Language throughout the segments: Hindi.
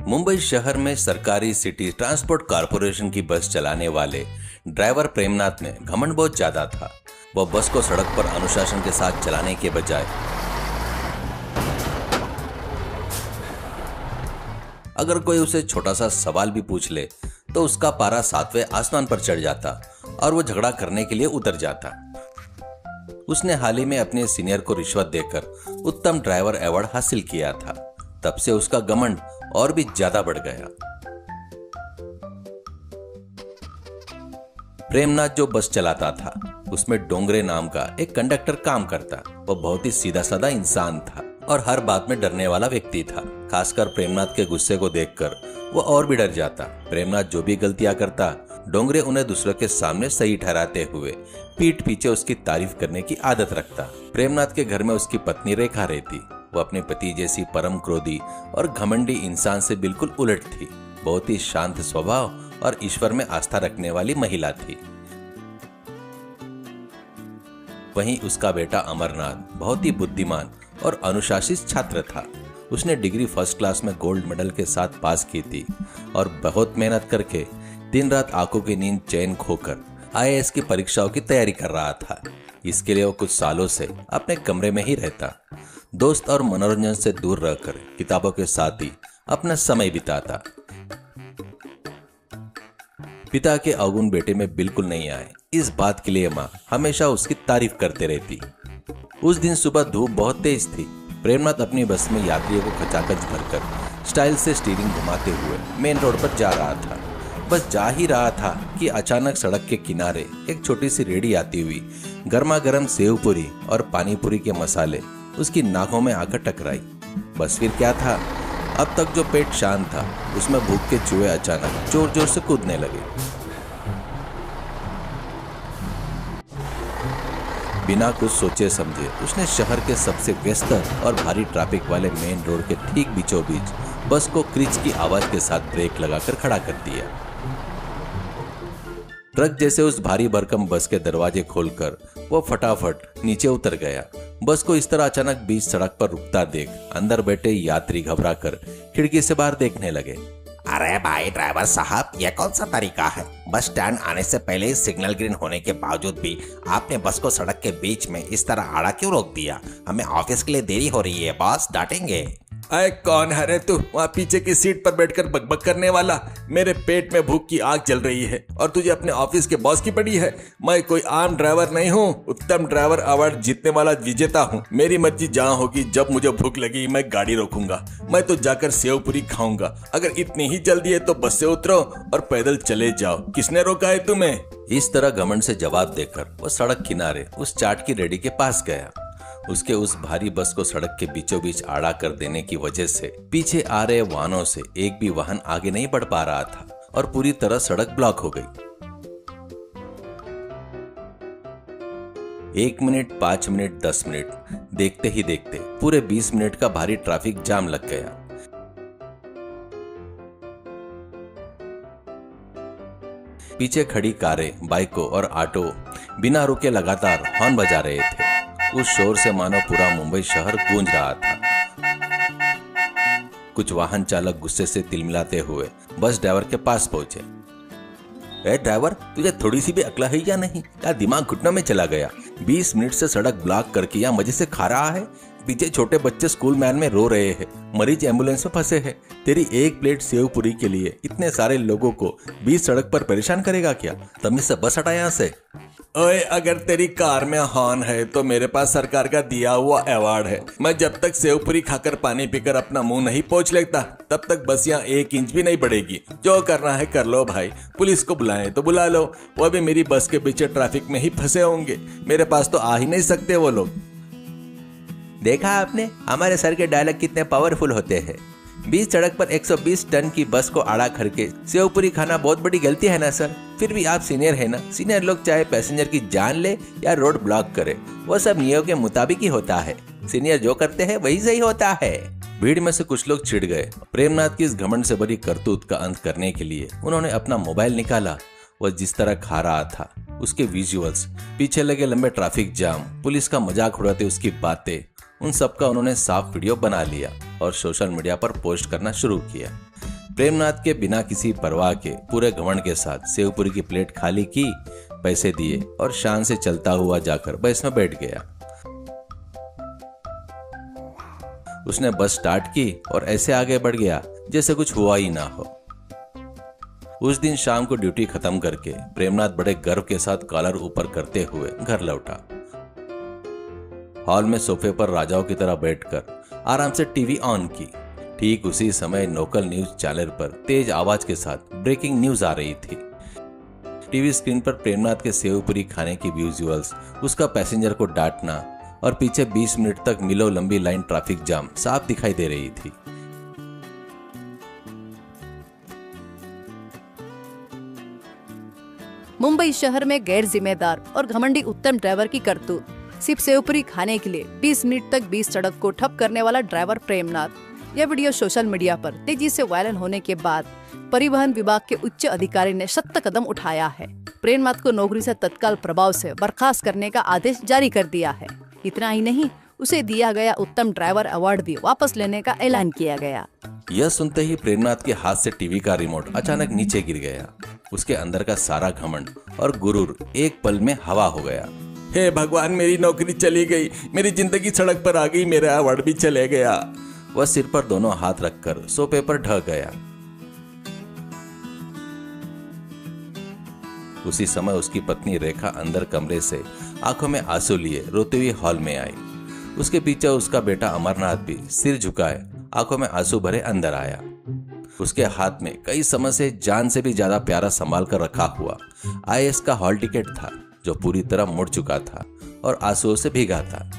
मुंबई शहर में सरकारी सिटी ट्रांसपोर्ट कॉरपोरेशन की बस चलाने वाले ड्राइवर प्रेमनाथ में घमंड बहुत ज्यादा था। वह बस को सड़क पर अनुशासन के साथ चलाने के बजाय अगर कोई उसे छोटा सा सवाल भी पूछ ले तो उसका पारा 7वें आसमान पर चढ़ जाता और वो झगड़ा करने के लिए उतर जाता। उसने हाल ही में अपने सीनियर को रिश्वत देकर उत्तम ड्राइवर अवार्ड हासिल किया था। तब से उसका घमंड और भी ज्यादा बढ़ गया। प्रेमनाथ जो बस चलाता था उसमें डोंगरे नाम का एक कंडक्टर काम करता। वह बहुत ही सीधा साधा इंसान था और हर बात में डरने वाला व्यक्ति था। खासकर प्रेमनाथ के गुस्से को देखकर वह और भी डर जाता। प्रेमनाथ जो भी गलतियां करता डोंगरे उन्हें दूसरों के सामने सही ठहराते हुए पीठ पीछे उसकी तारीफ करने की आदत रखता। प्रेमनाथ के घर में उसकी पत्नी रेखा रहती। वो अपने पति जैसी परम क्रोधी और घमंडी इंसान से बिल्कुल उलट थी। बहुत ही शांत स्वभाव और ईश्वर में आस्था रखने वाली महिला थी। वहीं उसका बेटा अमरनाथ बहुत ही बुद्धिमान और अनुशासित छात्र था। उसने डिग्री फर्स्ट क्लास में गोल्ड मेडल के साथ पास की थी और बहुत मेहनत करके दिन रात आंखों की नींद चैन खोकर आईएएस की परीक्षाओं की तैयारी कर रहा था। इसके लिए वो कुछ सालों से अपने कमरे में ही रहता, दोस्त और मनोरंजन से दूर रहकर किताबों के साथ ही अपना समय बिताता। पिता के अवगुण बेटे में बिल्कुल नहीं आए, इस बात के लिए माँ हमेशा उसकी तारीफ करते रहती। उस दिन सुबह धूप बहुत तेज थी। प्रेमनाथ अपनी बस में यात्रियों को खचाखच भरकर स्टाइल से स्टीयरिंग घुमाते हुए मेन रोड पर जा रहा था। बस जा ही रहा था कि अचानक सड़क के किनारे एक छोटी सी रेहड़ी आती हुई गर्मा गर्म सेव पूरी और पानी पूरी के मसाले उसकी नाकों में आकर टकराई। बस फिर क्या था, अब तक जो पेट शांत था उसमें भूख के चूहे अचानक जोर जोर से कूदने लगे। बिना कुछ सोचे समझे उसने शहर के सबसे व्यस्त और भारी ट्रैफिक वाले मेन रोड के ठीक बीचों बीच बस को क्रिच की आवाज के साथ ब्रेक लगाकर खड़ा कर दिया। ट्रक जैसे उस भारी भरकम बस के दरवाजे खोलकर वो फटाफट नीचे उतर गया। बस को इस तरह अचानक बीच सड़क पर रुकता देख अंदर बैठे यात्री घबराकर खिड़की से बाहर देखने लगे। अरे भाई ड्राइवर साहब, यह कौन सा तरीका है? बस स्टैंड आने से पहले ही सिग्नल ग्रीन होने के बावजूद भी आपने बस को सड़क के बीच में इस तरह आड़ा क्यों रोक दिया? हमें ऑफिस के लिए देरी हो रही है, बॉस डांटेंगे। अरे कौन है रे तू, वहाँ पीछे की सीट पर बैठकर बकबक करने वाला? मेरे पेट में भूख की आग जल रही है और तुझे अपने ऑफिस के बॉस की पड़ी है। मैं कोई आम ड्राइवर नहीं हूँ, उत्तम ड्राइवर अवार्ड जीतने वाला विजेता हूँ। मेरी मर्जी जहाँ होगी, जब मुझे भूख लगी मैं गाड़ी रोकूंगा। मैं तो जाकर सेव पूरी खाऊंगा। अगर इतनी ही जल्दी है तो बस से उतरो और पैदल चले जाओ। किसने रोका है तुम्हें? इस तरह घमंड से जवाब देकर वो सड़क किनारे उस चाट की रेडी के पास गया। उसके उस भारी बस को सड़क के बीचों बीच आड़ा कर देने की वजह से पीछे आ रहे वाहनों से एक भी वाहन आगे नहीं बढ़ पा रहा था और पूरी तरह सड़क ब्लॉक हो गई। 1 मिनट, 5 मिनट, 10 मिनट, देखते ही देखते पूरे 20 मिनट का भारी ट्रैफिक जाम लग गया। पीछे खड़ी कारें, बाइकों और ऑटो बिना रुके लगातार हॉर्न बजा रहे थे। उस शोर से मानो पूरा मुंबई शहर गूंज रहा था। कुछ वाहन चालक गुस्से से तिलमिलाते हुए बस ड्राइवर के पास पहुंचे। ए ड्राइवर, तुझे थोड़ी सी भी अक्ल है या नहीं? क्या दिमाग घुटनों में चला गया? 20 मिनट से सड़क ब्लॉक करके यहाँ मजे से खा रहा है। पीछे छोटे बच्चे स्कूल वैन में रो रहे हैं, मरीज एम्बुलेंस में फंसे हैं। तेरी एक प्लेट सेव पूरी के लिए इतने सारे लोगों को बीच सड़क पर परेशान करेगा क्या? तमीज से बस हटा यहाँ से। ओए, अगर तेरी कार में हॉर्न है तो मेरे पास सरकार का दिया हुआ अवार्ड है। मैं जब तक सेव पूरी खाकर पानी पीकर अपना मुंह नहीं पोंछ लेता तब तक बस यहाँ 1 इंच भी नहीं बढ़ेगी। जो करना है कर लो भाई। पुलिस को बुलाए तो बुला लो, वो भी मेरी बस के पीछे ट्रैफिक में ही फंसे होंगे। मेरे पास तो आ ही नहीं सकते वो लोग। देखा आपने हमारे सर के डायलॉग कितने पावरफुल होते हैं। बीच सड़क पर 120 टन की बस को आड़ा करके सेव पूरी खाना बहुत बड़ी गलती है ना सर। फिर भी आप सीनियर है ना। सीनियर लोग चाहे पैसेंजर की जान ले या रोड ब्लॉक करे, वो सब नियमों के मुताबिक ही होता है। सीनियर जो करते हैं वही सही होता है। भीड़ में से कुछ लोग चिढ़ गए। प्रेमनाथ की इस घमंड से भरी करतूत का अंत करने के लिए उन्होंने अपना मोबाइल निकाला। वह जिस तरह खा रहा था, उसके विजुअल्स, पीछे लगे लंबे ट्रैफिक जाम, पुलिस का मजाक उड़ाते उसकी बातें, उन सब का उन्होंने साफ वीडियो बना लिया और सोशल मीडिया पर पोस्ट करना शुरू किया। प्रेमनाथ के बिना किसी परवाह के पूरे घमंड के साथ सेवपुरी की प्लेट खाली की, पैसे दिए और शान से चलता हुआ जाकर बस में बैठ गया। उसने बस स्टार्ट की और ऐसे आगे बढ़ गया जैसे कुछ हुआ ही ना हो। उस दिन शाम को ड्यूटी खत्म करके प्रेमनाथ बड़े गर्व के साथ कॉलर ऊपर करते हुए घर लौटा। हॉल में सोफे पर राजाओं की तरह बैठकर आराम से टीवी ऑन की। ठीक उसी समय लोकल न्यूज चैनल पर तेज आवाज के साथ ब्रेकिंग न्यूज आ रही थी। टीवी स्क्रीन पर प्रेमनाथ के सेवपुरी खाने की विजुअल्स, उसका पैसेंजर को डांटना और पीछे 20 मिनट तक मिलो लंबी लाइन ट्रैफिक जाम साफ दिखाई दे रही थी। मुंबई शहर में गैर जिम्मेदार और घमंडी उत्तम ड्राइवर की करतूत। सिर्फ सेवपुरी खाने के लिए 20 मिनट तक बीच सड़क को ठप करने वाला ड्राइवर प्रेमनाथ। यह वीडियो सोशल मीडिया पर तेजी से वायरल होने के बाद परिवहन विभाग के उच्च अधिकारी ने सख्त कदम उठाया है। प्रेमनाथ को नौकरी से तत्काल प्रभाव से बर्खास्त करने का आदेश जारी कर दिया है। इतना ही नहीं, उसे दिया गया उत्तम ड्राइवर अवार्ड भी वापस लेने का ऐलान किया गया। यह सुनते ही प्रेमनाथ के हाथ से टीवी का रिमोट अचानक नीचे गिर गया। उसके अंदर का सारा घमंड और गुरूर एक पल में हवा हो गया। हे भगवान, मेरी नौकरी चली गई, मेरी जिंदगी सड़क पर आ गई, मेरा अवार्ड भी चले गया। वह सिर पर दोनों हाथ रखकर सोफे पर ढह गया। उसी समय उसकी पत्नी रेखा अंदर कमरे से आंखों में आंसू लिए रोते हुए हॉल में आई। उसके पीछे उसका बेटा अमरनाथ भी सिर झुकाए आंखों में आंसू भरे अंदर आया। उसके हाथ में कई समय से जान से भी ज्यादा प्यारा संभाल कर रखा हुआ IAS का हॉल टिकट था, जो पूरी तरह मुड़ चुका था और आंसुओं से भीगा था।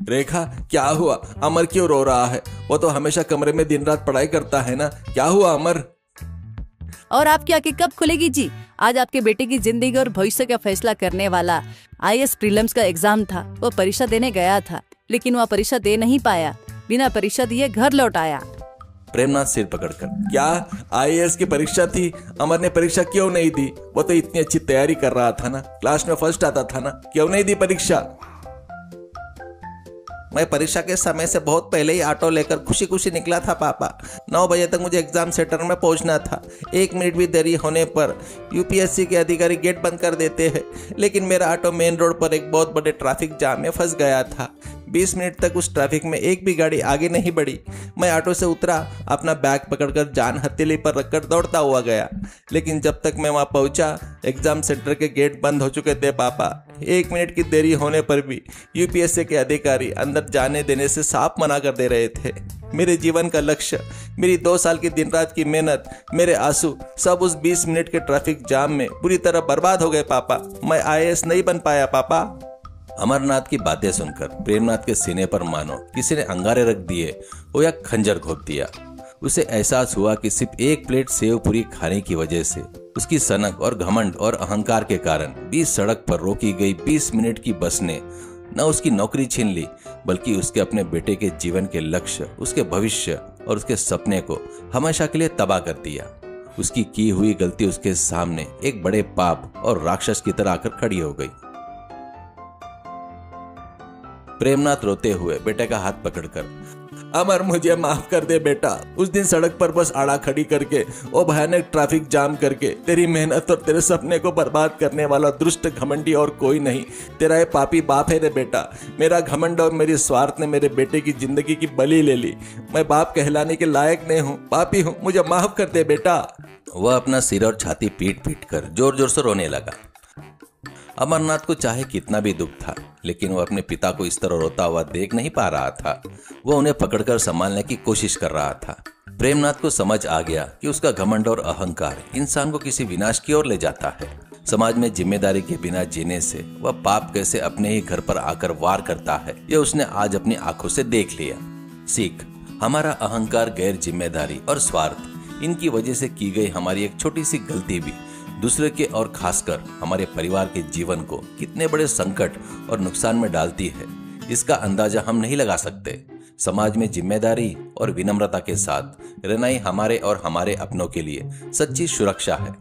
रेखा, क्या हुआ? अमर क्यों रो रहा है? वो तो हमेशा कमरे में दिन रात पढ़ाई करता है ना। क्या हुआ अमर? और आपकी आंखें कब खुलेगी जी? आज आपके बेटे की जिंदगी और भविष्य का फैसला करने वाला IAS प्रीलिम्स का एग्जाम था। वो परीक्षा देने गया था, लेकिन वह परीक्षा दे नहीं पाया। बिना परीक्षा दिए घर लौट आया। प्रेमनाथ सिर पकड़कर, क्या IAS की परीक्षा थी? अमर ने परीक्षा क्यों नहीं दी? वो तो इतनी अच्छी तैयारी कर रहा था ना, क्लास में फर्स्ट आता था ना, क्यों नहीं दी परीक्षा? मैं परीक्षा के समय से बहुत पहले ही ऑटो लेकर खुशी खुशी निकला था पापा। 9 बजे तक मुझे एग्जाम सेंटर में पहुंचना था। 1 मिनट भी देरी होने पर UPSC के अधिकारी गेट बंद कर देते हैं, लेकिन मेरा ऑटो मेन रोड पर एक बहुत बड़े ट्रैफिक जाम में फंस गया था। 20 मिनट तक उस ट्रैफिक में एक भी गाड़ी आगे नहीं बढ़ी। मैं ऑटो से उतरा, अपना बैग पकड़कर जान हथेली पर रखकर दौड़ता हुआ गया, लेकिन जब तक मैं वहां पहुंचा एग्जाम सेंटर के गेट बंद हो चुके थे पापा। 1 मिनट की देरी होने पर भी UPSC के अधिकारी अंदर जाने देने से साफ मना कर दे रहे थे। मेरे जीवन का लक्ष्य, मेरी 2 साल की दिन रात की मेहनत, मेरे आंसू सब उस 20 मिनट के ट्रैफिक जाम में पूरी तरह बर्बाद हो गए पापा। मैं IAS नहीं बन पाया पापा। अमरनाथ की बातें सुनकर प्रेमनाथ के सीने पर मानो किसी ने अंगारे रख दिए हो या खंजर घोंप दिया। उसे एहसास हुआ कि सिर्फ एक प्लेट सेव पूरी खाने की वजह से, उसकी सनक और घमंड और अहंकार के कारण 20 सड़क पर रोकी गई 20 मिनट की बस ने न उसकी नौकरी छीन ली, बल्कि उसके अपने बेटे के जीवन के लक्ष्य, उसके भविष्य और उसके सपने को हमेशा के लिए तबाह कर दिया। उसकी की हुई गलती उसके सामने एक बड़े पाप और राक्षस की तरह आकर खड़ी हो गई। प्रेमनाथ रोते हुए बेटे का हाथ पकड़कर, अमर मुझे माफ कर दे बेटा। उस दिन सड़क पर बस आड़ा खड़ी करके और भयानक ट्रैफिक जाम करके तेरी मेहनत और तेरे सपने को बर्बाद करने वाला दुष्ट घमंडी और कोई नहीं, तेरा ये पापी बाप है रे बेटा। मेरा घमंड और मेरी स्वार्थ ने मेरे बेटे की जिंदगी की बलि ले ली। मैं बाप कहलाने के लायक नहीं हूँ, पापी हूँ, मुझे माफ कर दे बेटा। वह अपना सिर और छाती पीट पीट कर जोर जोर से रोने लगा। अमरनाथ को चाहे कितना भी दुख था, लेकिन वह अपने पिता को इस तरह रोता हुआ देख नहीं पा रहा था। वह उन्हें पकड़कर संभालने की कोशिश कर रहा था। प्रेमनाथ को समझ आ गया कि उसका घमंड और अहंकार इंसान को किसी विनाश की ओर ले जाता है। समाज में जिम्मेदारी के बिना जीने से वह पाप कैसे अपने ही घर पर आकर वार करता है, यह उसने आज अपनी आंखों से देख लिया। सीख, हमारा अहंकार, गैर जिम्मेदारी और स्वार्थ, इनकी वजह से की गई हमारी एक छोटी सी गलती भी दूसरे के और खासकर हमारे परिवार के जीवन को कितने बड़े संकट और नुकसान में डालती है, इसका अंदाजा हम नहीं लगा सकते। समाज में जिम्मेदारी और विनम्रता के साथ रहना ही हमारे और हमारे अपनों के लिए सच्ची सुरक्षा है।